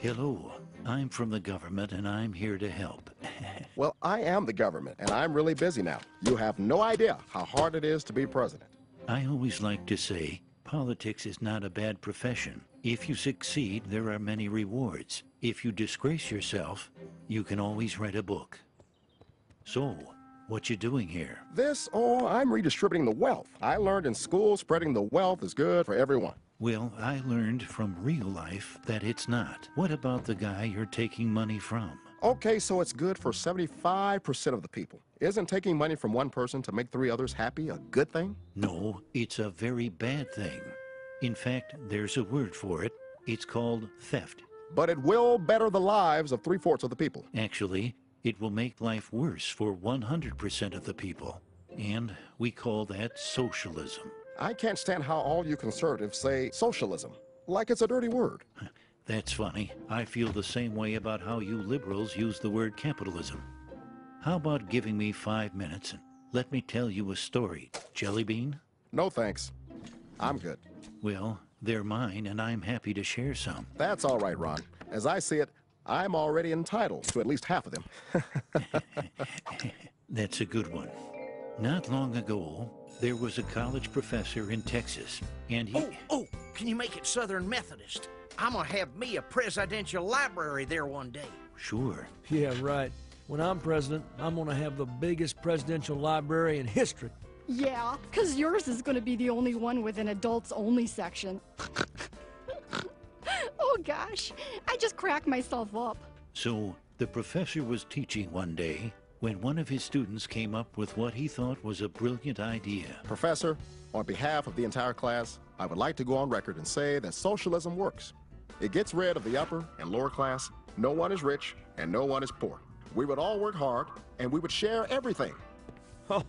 Hello, I'm from the government and I'm here to help. Well, I am the government, and I'm really busy now. You have no idea how hard it is to be president. I always like to say, politics is not a bad profession. If you succeed, there are many rewards. If you disgrace yourself, you can always write a book. So, what you doing here? I'm redistributing the wealth. I learned in school spreading the wealth is good for everyone. Well, I learned from real life that it's not. What about the guy you're taking money from? Okay, so it's good for 75% of the people. Isn't taking money from one person to make 3 others happy a good thing? No, it's a very bad thing. In fact, there's a word for it. It's called theft. But it will better the lives of 3/4 of the people. Actually, it will make life worse for 100% of the people. And we call that socialism. I can't stand how all you conservatives say socialism, like it's a dirty word. That's funny. I feel the same way about how you liberals use the word capitalism. How about giving me 5 minutes and let me tell you a story, Jelly Bean? No thanks. I'm good. Well, they're mine and I'm happy to share some. That's all right, Ron. As I see it, I'm already entitled to at least half of them. That's a good one. Not long ago, there was a college professor in Texas, and he... Oh, can you make it Southern Methodist? I'm gonna have me a presidential library there one day. Sure. Yeah, right. When I'm president, I'm gonna have the biggest presidential library in history. Yeah, because yours is going to be the only one with an adults-only section. Oh, gosh. I just cracked myself up. So, the professor was teaching one day when one of his students came up with what he thought was a brilliant idea. Professor, on behalf of the entire class, I would like to go on record and say that socialism works. It gets rid of the upper and lower class. No one is rich and no one is poor. We would all work hard and we would share everything.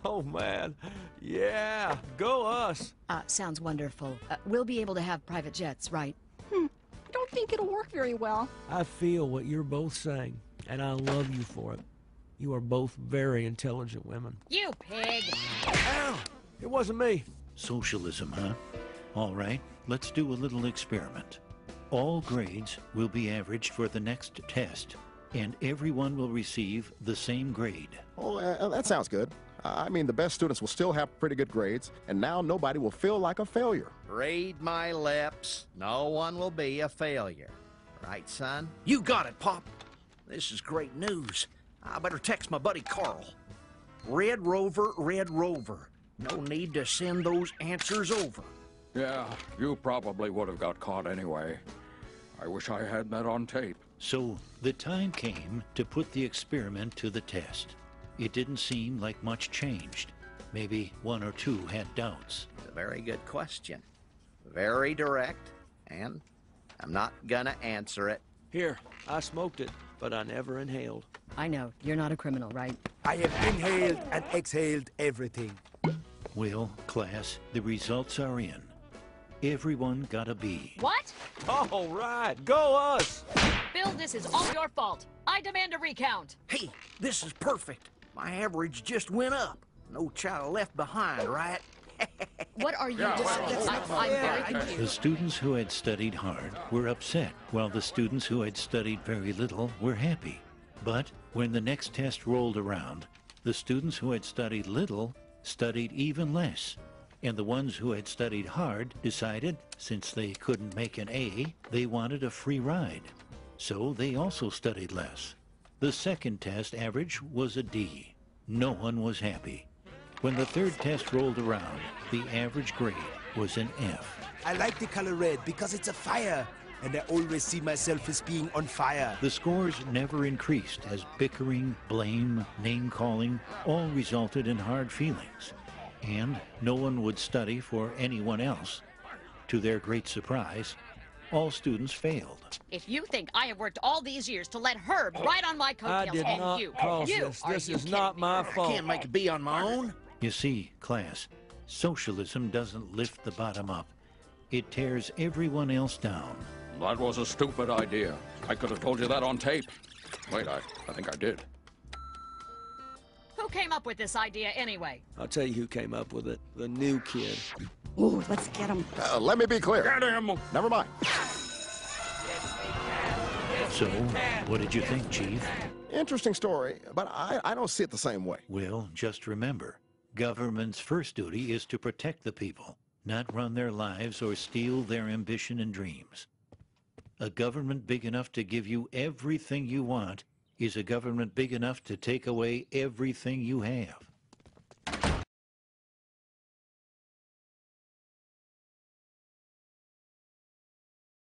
Oh, man. Yeah, go us. Sounds wonderful. We'll be able to have private jets, right? I don't think it'll work very well. I feel what you're both saying, and I love you for it. You are both very intelligent women. You pig! Ow! It wasn't me. Socialism, huh? All right, let's do a little experiment. All grades will be averaged for the next test, and everyone will receive the same grade. Oh, that sounds good. I mean, the best students will still have pretty good grades, and now nobody will feel like a failure. Read my lips. No one will be a failure. Right, son? You got it, Pop. This is great news. I better text my buddy Carl. Red Rover, Red Rover. No need to send those answers over. Yeah, you probably would have got caught anyway. I wish I had that on tape. So, the time came to put the experiment to the test. It didn't seem like much changed. Maybe 1 or 2 had doubts. It's a very good question. Very direct, and I'm not gonna answer it. Here, I smoked it, but I never inhaled. I know, you're not a criminal, right? I have inhaled and exhaled everything. Well, class, the results are in. Everyone got a B. What? All right, go us! Bill, this is all your fault. I demand a recount. Hey, this is perfect. My average just went up. No child left behind, right? What are you doing? I'm very confused. The students who had studied hard were upset, while the students who had studied very little were happy. But when the next test rolled around, the students who had studied little studied even less. And the ones who had studied hard decided, since they couldn't make an A, they wanted a free ride. So they also studied less. The second test average was a D. No one was happy. When the third test rolled around, the average grade was an F. I like the color red because it's a fire, and I always see myself as being on fire. The scores never increased as bickering, blame, name-calling all resulted in hard feelings. And no one would study for anyone else. To their great surprise, all students failed. If you think I have worked all these years to let Herb ride on my I coattails, did and not cause this. This is not my I fault. can't make a B on my own. You see, class, socialism doesn't lift the bottom up. It tears everyone else down. That was a stupid idea. I could have told you that on tape. Wait, I think I did. Who Who came up with this idea anyway? I'll tell you who came up with it. The new kid. Ooh, let's get him. Let me be clear. Get him! Never mind. So, what did you think, Chief? Interesting story, but I don't see it the same way. Well, just remember, government's first duty is to protect the people, not run their lives or steal their ambition and dreams. A government big enough to give you everything you want is a government big enough to take away everything you have.